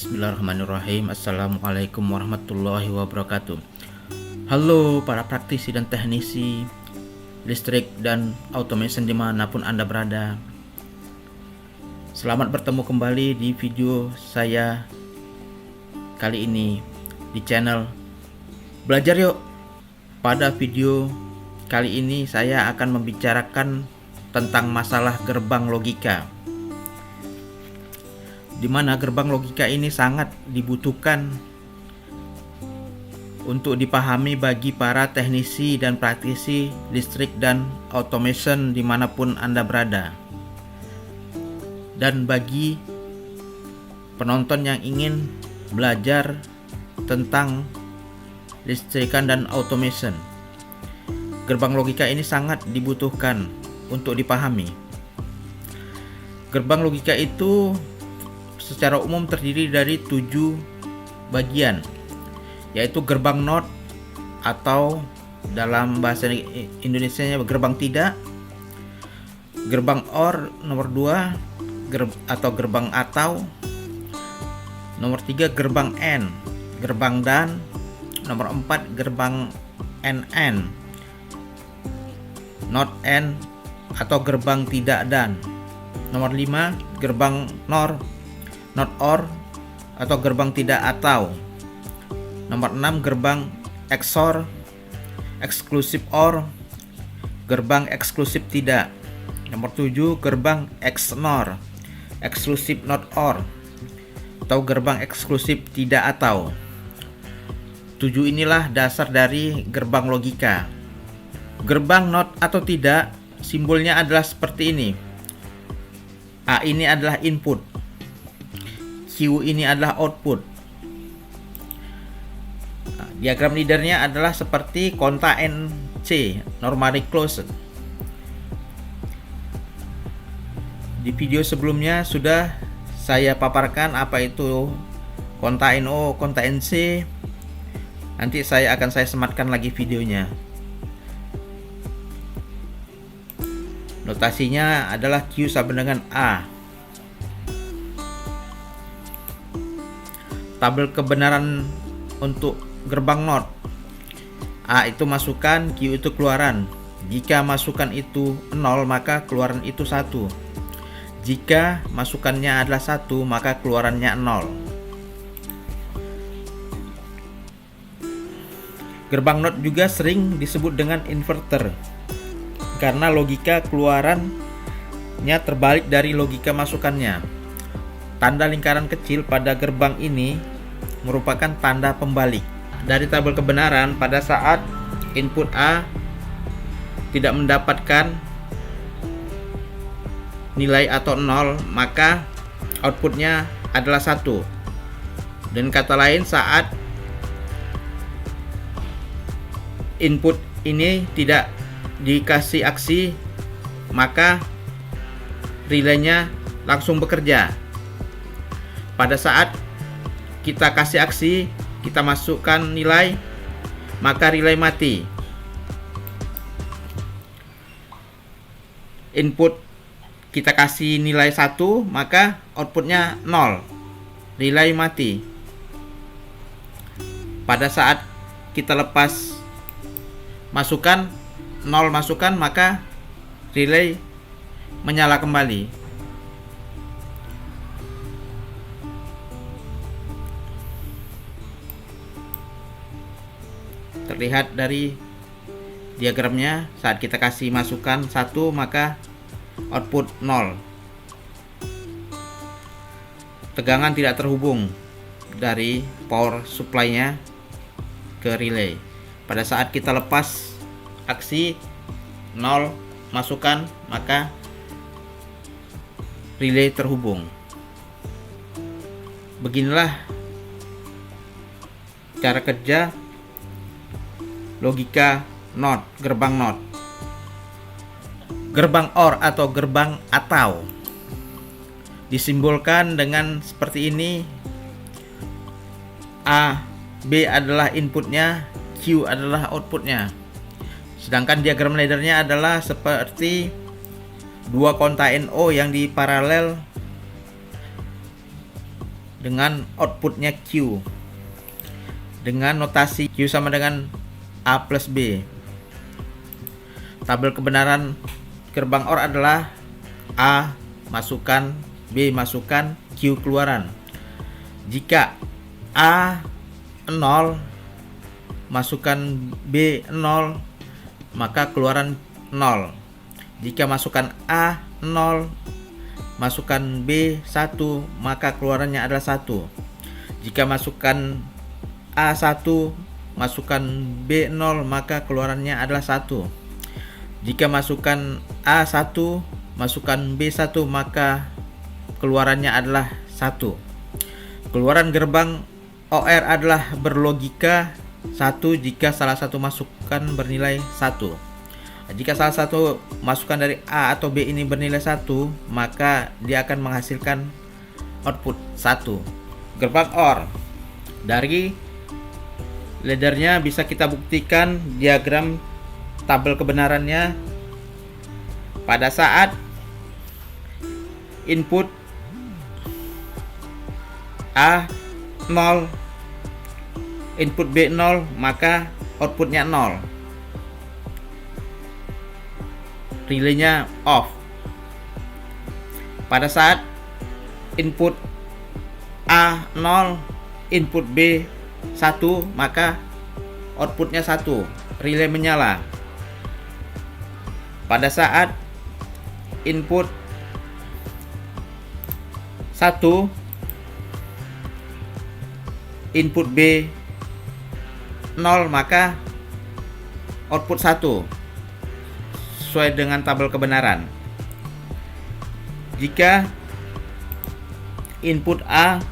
Bismillahirrahmanirrahim. Assalamualaikum warahmatullahi wabarakatuh. Halo para praktisi dan teknisi listrik dan automation dimanapun Anda berada. Selamat bertemu kembali di video saya kali ini di channel Belajar Yuk. Pada video kali ini saya akan membicarakan tentang masalah gerbang logika, di mana gerbang logika ini sangat dibutuhkan untuk dipahami bagi para teknisi dan praktisi listrik dan automation dimanapun Anda berada, dan bagi penonton yang ingin belajar tentang listrikan dan automation. Gerbang logika ini sangat dibutuhkan untuk dipahami. Gerbang logika itu secara umum terdiri dari 7 bagian, yaitu gerbang NOT atau dalam bahasa Indonesianya gerbang tidak, gerbang OR nomor 2 atau gerbang atau, nomor 3 gerbang AND, gerbang DAN, nomor 4 gerbang NAND, NOT AND atau gerbang tidak DAN, nomor 5 gerbang NOR, not OR atau gerbang tidak atau, nomor 6 gerbang XOR, eksklusif OR, gerbang eksklusif tidak, nomor 7 gerbang XNOR, eksklusif not OR atau gerbang eksklusif tidak atau. 7 inilah dasar dari gerbang logika. Gerbang not atau tidak, simbolnya adalah seperti ini. A ini adalah input, Q ini adalah output. Diagram leadernya adalah seperti kontak NC, normally closed. Di video sebelumnya sudah saya paparkan apa itu kontak NO, kontak NC. Nanti saya sematkan lagi videonya. Notasinya adalah Q sama dengan A. Tabel kebenaran untuk gerbang NOT. A itu masukan, Q itu keluaran. Jika masukan itu 0, maka keluaran itu 1. Jika masukannya adalah 1, maka keluarannya 0. Gerbang NOT juga sering disebut dengan inverter, karena logika keluarannya terbalik dari logika masukannya. Tanda lingkaran kecil pada gerbang ini merupakan tanda pembalik. Dari tabel kebenaran, pada saat input A tidak mendapatkan nilai atau 0, maka outputnya adalah 1. Dan kata lain, saat input ini tidak dikasih aksi, maka relaynya langsung bekerja. Pada saat kita kasih aksi, kita masukkan nilai, maka relay mati. Input kita kasih nilai 1, maka outputnya 0. Relay mati. Pada saat kita lepas masukan, 0 masukan, maka relay menyala kembali. Terlihat dari diagramnya, saat kita kasih masukan 1, maka output 0. Tegangan tidak terhubung dari power supply-nya ke relay. Pada saat kita lepas aksi 0 masukan, maka relay terhubung. Beginilah cara kerja logika NOT, gerbang NOT. Gerbang OR atau gerbang atau disimbolkan dengan seperti ini. A, B adalah inputnya, Q adalah outputnya. Sedangkan diagram laddernya adalah seperti dua kontak NO yang diparalel dengan outputnya Q dengan notasi Q sama dengan A plus B. Tabel kebenaran gerbang OR adalah A masukkan, B masukkan, Q keluaran. Jika A 0 masukkan B 0, maka keluaran 0. Jika masukkan A 0 masukkan B 1, maka keluarannya adalah 1. Jika masukkan A 1 masukkan B 0, maka keluarannya adalah 1. Jika masukkan A 1 masukkan B 1, maka keluarannya adalah 1. Keluaran gerbang OR adalah berlogika 1 jika salah satu masukan bernilai 1. Jika salah satu masukan dari A atau B ini bernilai 1, maka dia akan menghasilkan output 1. Gerbang OR. Dari laddernya bisa kita buktikan diagram tabel kebenarannya pada saat input A 0, input B 0, maka outputnya 0. Relaynya off. Pada saat input A 0, input B 1, maka outputnya 1. Relay menyala. Pada saat input 1, input B 0, maka output 1 sesuai dengan tabel kebenaran. Jika input A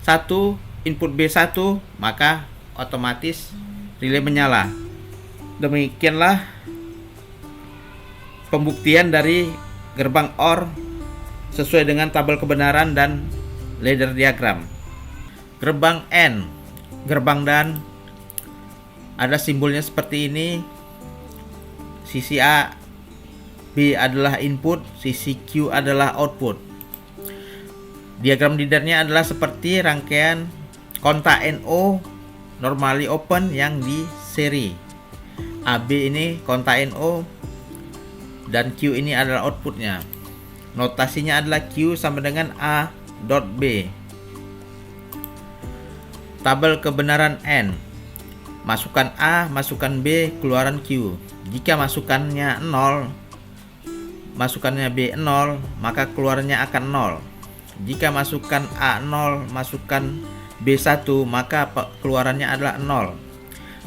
1, input B 1, maka otomatis relay menyala. Demikianlah pembuktian dari gerbang OR sesuai dengan tabel kebenaran dan ladder diagram. Gerbang AND, gerbang dan ada simbolnya seperti ini. Sisi A, B adalah input, sisi Q adalah output. Diagram laddernya adalah seperti rangkaian kontak NO normally open yang di seri. AB ini kontak NO dan Q ini adalah outputnya. Notasinya adalah Q sama dengan A dot B. Tabel kebenaran AND. Masukkan A, masukkan B, keluaran Q. Jika masukannya 0, masukannya B 0, maka keluarannya akan 0. Jika masukkan A 0, masukkan B 1, maka keluarannya adalah 0.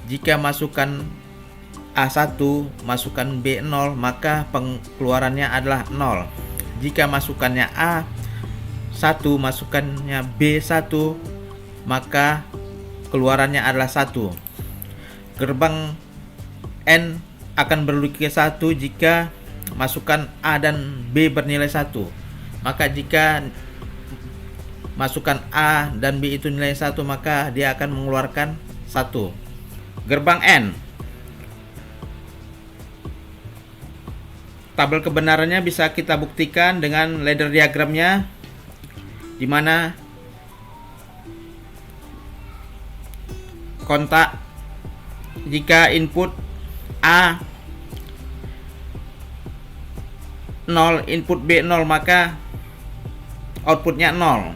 Jika masukkan A 1, masukkan B 0, maka pengeluarannya adalah 0. Jika masukannya A 1, masukannya B 1, maka keluarannya adalah 1. Gerbang AND akan berlogika 1 jika masukan A dan B bernilai 1. Maka jika masukan A dan B itu nilai 1, maka dia akan mengeluarkan 1. Gerbang AND. Tabel kebenarannya bisa kita buktikan dengan ladder diagramnya, di mana kontak jika input A 0, input B 0, maka outputnya 0.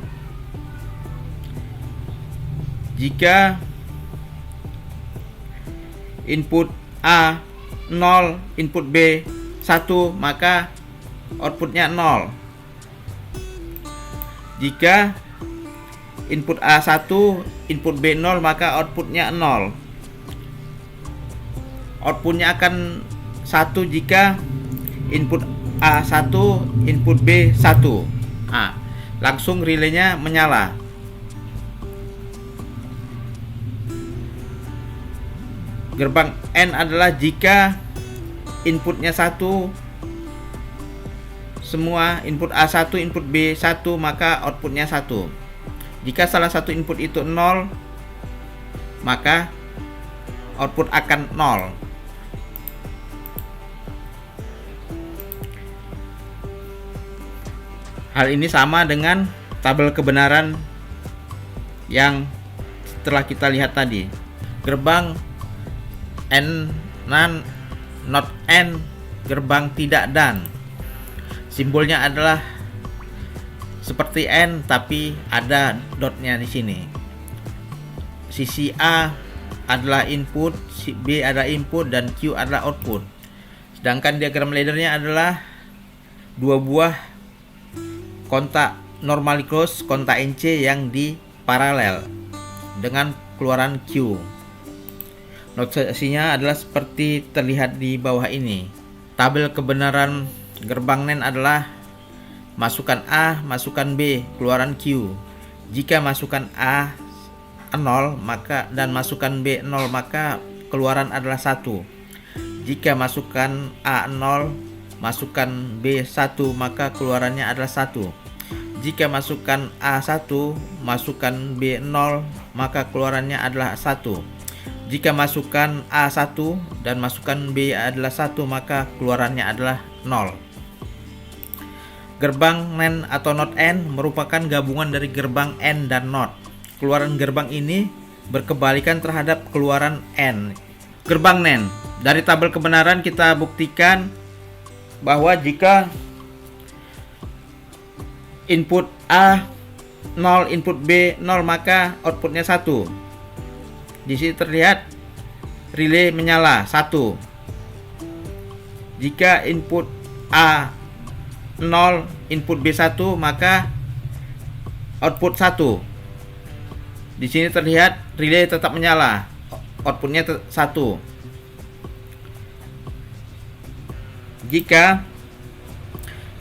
Jika input A 0, input B 1, maka outputnya 0. Jika input A 1, input B 0, maka outputnya 0. Outputnya akan 1 jika input A 1, input B 1. Langsung relaynya menyala. Gerbang AND adalah jika inputnya 1, semua input A1, input B1, maka outputnya 1. Jika salah satu input itu 0, maka output akan 0. Hal ini sama dengan tabel kebenaran yang setelah kita lihat tadi. Gerbang and non, not and, gerbang tidak dan. Simbolnya adalah seperti N tapi ada dotnya di sini. Sisi A adalah input, sisi B adalah input, dan Q adalah output. Sedangkan diagram laddernya adalah dua buah kontak normally closed, kontak NC yang di paralel dengan keluaran Q. Notasinya adalah seperti terlihat di bawah ini. Tabel kebenaran gerbang NAND adalah masukan A, masukan B, keluaran Q. Jika masukan A 0 dan masukan B 0, maka keluaran adalah 1. Jika masukan A 0, masukan B 1, maka keluarannya adalah 1. Jika masukan A 1, masukan B 0, maka keluarannya adalah 1. Jika masukan A1 dan masukan B adalah 1, maka keluarannya adalah 0. Gerbang NAND atau NOT AND merupakan gabungan dari gerbang AND dan NOT. Keluaran gerbang ini berkebalikan terhadap keluaran AND. Gerbang NAND. Dari tabel kebenaran kita buktikan bahwa jika input A 0, input B 0, maka outputnya 1. Di sini terlihat relay menyala 1. Jika input A 0, input B 1, maka output 1. Di sini terlihat relay tetap menyala, outputnya 1. Jika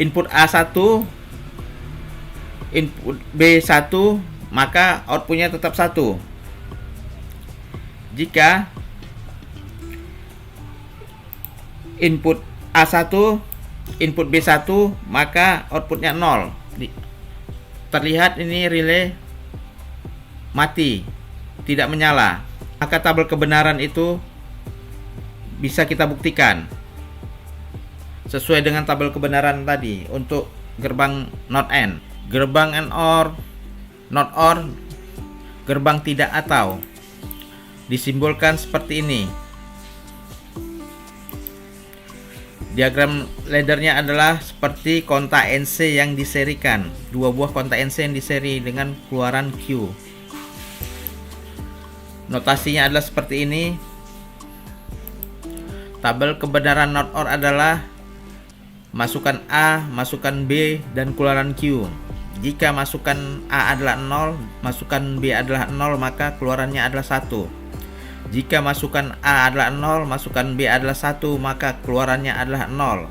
input A1, input B1, maka outputnya tetap 1. Jika input A1, input B1, maka outputnya 0. Terlihat ini relay mati, tidak menyala. Maka tabel kebenaran itu bisa kita buktikan sesuai dengan tabel kebenaran tadi untuk gerbang NOT AND. Gerbang AND OR, NOT OR, gerbang tidak atau disimbolkan seperti ini. Diagram laddernya adalah seperti kontak NC yang diserikan, dua buah kontak NC yang diseri dengan keluaran Q. Notasinya adalah seperti ini. Tabel kebenaran NOT OR adalah masukan A, masukan B, dan keluaran Q. Jika masukan A adalah 0, masukan B adalah 0, maka keluarannya adalah 1. Jika masukan A adalah 0, masukan B adalah 1, maka keluarannya adalah 0.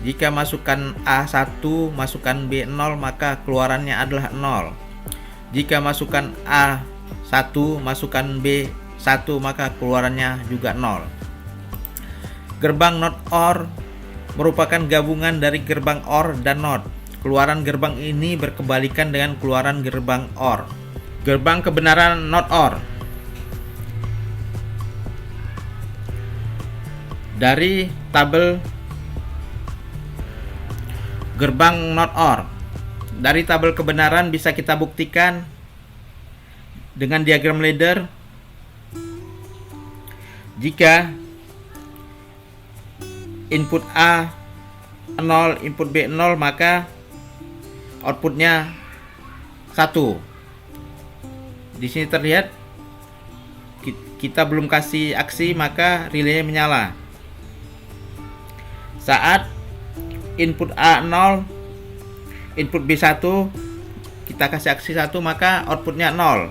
Jika masukan A1, masukan B 0, maka keluarannya adalah 0. Jika masukan A1, masukan B1, maka keluarannya juga 0. Gerbang NOT OR merupakan gabungan dari gerbang OR dan NOT. Keluaran gerbang ini berkebalikan dengan keluaran gerbang OR. Gerbang kebenaran NOT OR. Dari tabel gerbang NOT OR, dari tabel kebenaran bisa kita buktikan dengan diagram ladder. Jika input A 0, input B 0, maka outputnya 1. Di sini terlihat kita belum kasih aksi, maka relaynya menyala. Saat input A 0, input B 1, kita kasih aksi 1, maka outputnya 0.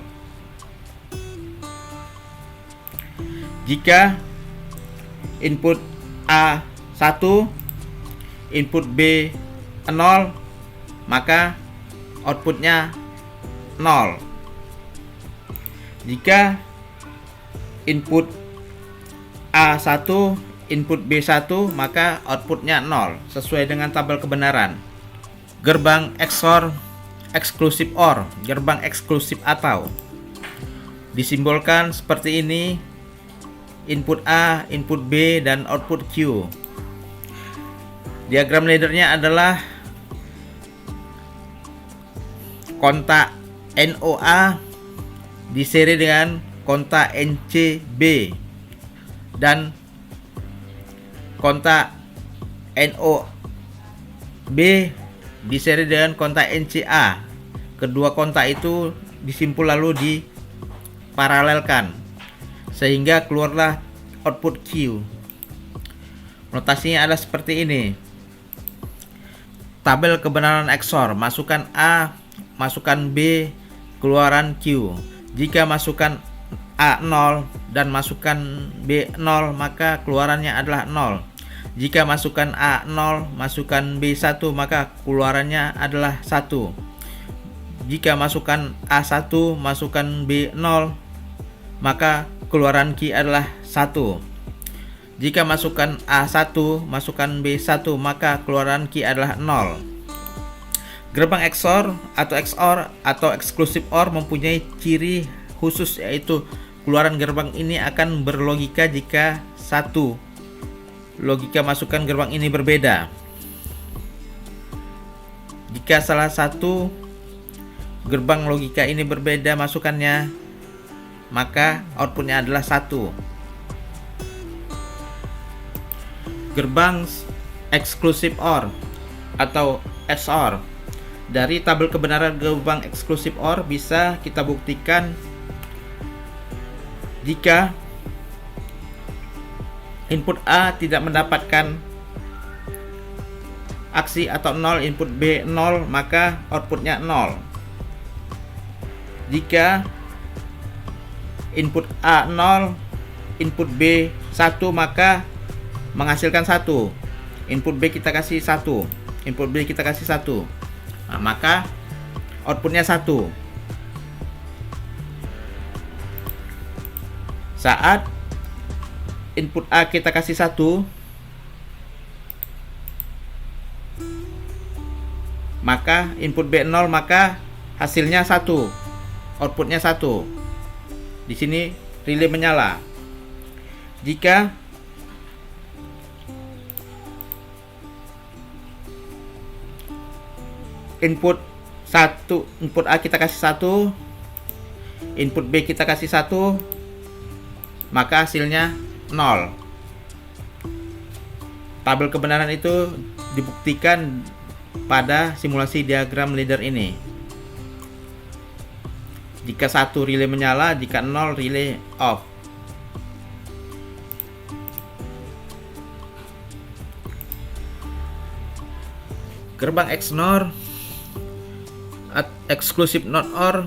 Jika input A 1, input B 0, maka outputnya 0. Jika input A1, input B1, maka outputnya 0 sesuai dengan tabel kebenaran. Gerbang XOR, eksklusif OR, gerbang eksklusif atau disimbolkan seperti ini: input A, input B, dan output Q. Diagram laddernya adalah kontak NOA, diseri dengan kontak NCB dan kontak NOB diseri dengan kontak NCA. Kedua kontak itu disimpul lalu diparalelkan sehingga keluarlah output Q. Notasinya adalah seperti ini. Tabel kebenaran XOR, masukkan A, masukkan B, keluaran Q. Jika masukkan A 0 dan masukkan B 0, maka keluarannya adalah 0. Jika masukkan A 0, masukkan B 1, maka keluarannya adalah 1. Jika masukkan A 1, masukkan B 0, maka keluaran Q adalah 1. Jika masukkan A1, masukkan B1, maka keluaran Q adalah 0. Gerbang XOR atau exclusive OR mempunyai ciri khusus, yaitu keluaran gerbang ini akan berlogika jika satu logika masukan gerbang ini berbeda. Jika salah satu gerbang logika ini berbeda masukannya, maka outputnya adalah 1. Gerbang exclusive OR atau XOR. Dari tabel kebenaran gerbang exclusive OR bisa kita buktikan jika input A tidak mendapatkan aksi atau 0, input B 0, maka outputnya 0. Jika input A 0, input B 1, maka menghasilkan 1. Input B kita kasih 1, input B kita kasih 1. Nah, maka outputnya 1. Saat input A kita kasih 1, maka input B 0, maka hasilnya 1. Outputnya 1. Di sini relay menyala. Jika input A kita kasih 1, input B kita kasih 1, maka hasilnya 0. Tabel kebenaran itu dibuktikan pada simulasi diagram ladder ini. Jika 1 relay menyala, jika 0 relay off. Gerbang XNOR exclusive not OR.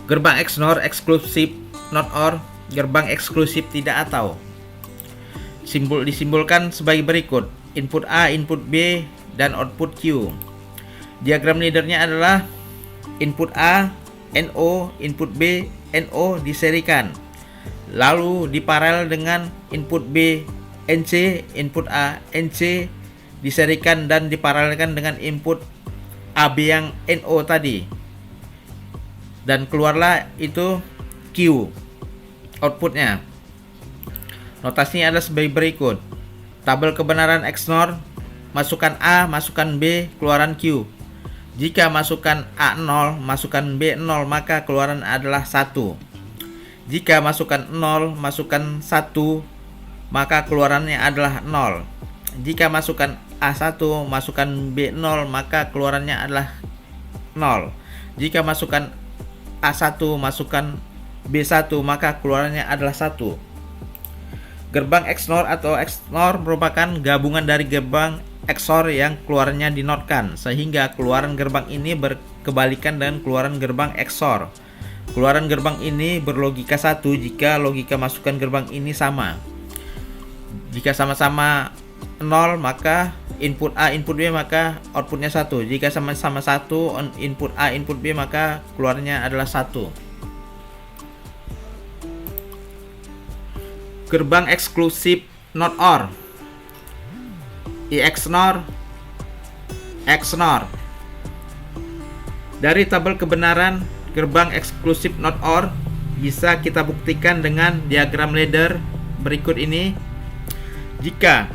Gerbang XNOR exclusive not OR, gerbang eksklusif tidak atau. Disimbolkan sebagai berikut: input A, input B, dan output Q. Diagram laddernya adalah input A NO, input B NO diserikan, lalu diparalel dengan input B NC, input A NC diserikan dan diparalelkan dengan input AB yang NO tadi, dan keluarlah itu Q outputnya. Notasinya adalah sebagai berikut: tabel kebenaran XNOR, masukkan A, masukkan B, keluaran Q. Jika masukkan A 0, masukkan B 0, maka keluaran adalah 1. Jika masukkan 0, masukkan 1, maka keluarannya adalah 0. Jika masukkan A1, masukkan B0, maka keluarannya adalah 0. Jika masukkan A1, masukkan B1, maka keluarannya adalah 1. Gerbang XNOR atau XNOR merupakan gabungan dari gerbang XOR yang keluarannya dinotkan, sehingga keluaran gerbang ini berkebalikan dengan keluaran gerbang XOR. Keluaran gerbang ini berlogika 1 jika logika masukan gerbang ini sama. Jika sama-sama 0, maka input A, input B, maka outputnya 1. Jika sama-sama 1, input A, input B, maka keluarnya adalah 1. Gerbang eksklusif not OR, XNOR, XNOR. Dari tabel kebenaran gerbang eksklusif not OR bisa kita buktikan dengan diagram ladder berikut ini. Jika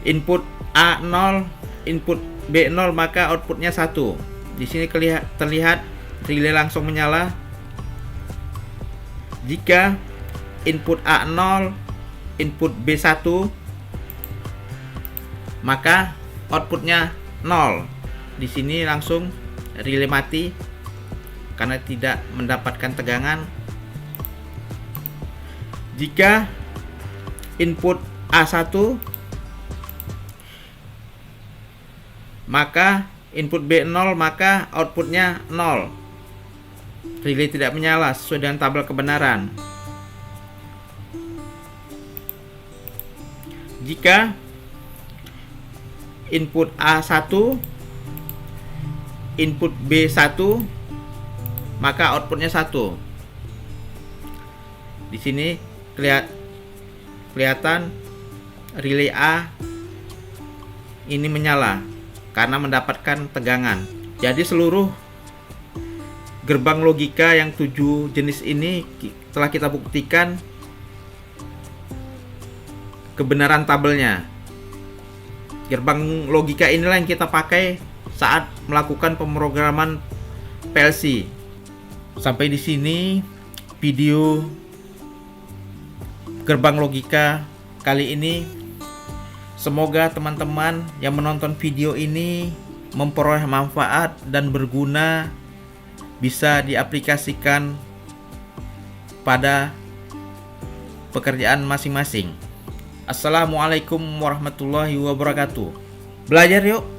input A 0, input B 0, maka outputnya 1. Di sini terlihat relay langsung menyala jika input A 0, input B 1, maka outputnya 0. Di sini langsung relay mati karena tidak mendapatkan tegangan. Jika input A1, maka input B0, maka outputnya 0. Relay tidak menyala sesuai dengan tabel kebenaran. Jika input A1, input B1, maka outputnya 1. Di sini kelihatan relay A ini menyala karena mendapatkan tegangan. Jadi seluruh gerbang logika yang 7 jenis ini telah kita buktikan kebenaran tabelnya. Gerbang logika inilah yang kita pakai saat melakukan pemrograman PLC. Sampai di sini video gerbang logika kali ini. Semoga teman-teman yang menonton video ini memperoleh manfaat dan berguna, bisa diaplikasikan pada pekerjaan masing-masing. Assalamualaikum warahmatullahi wabarakatuh. Belajar yuk!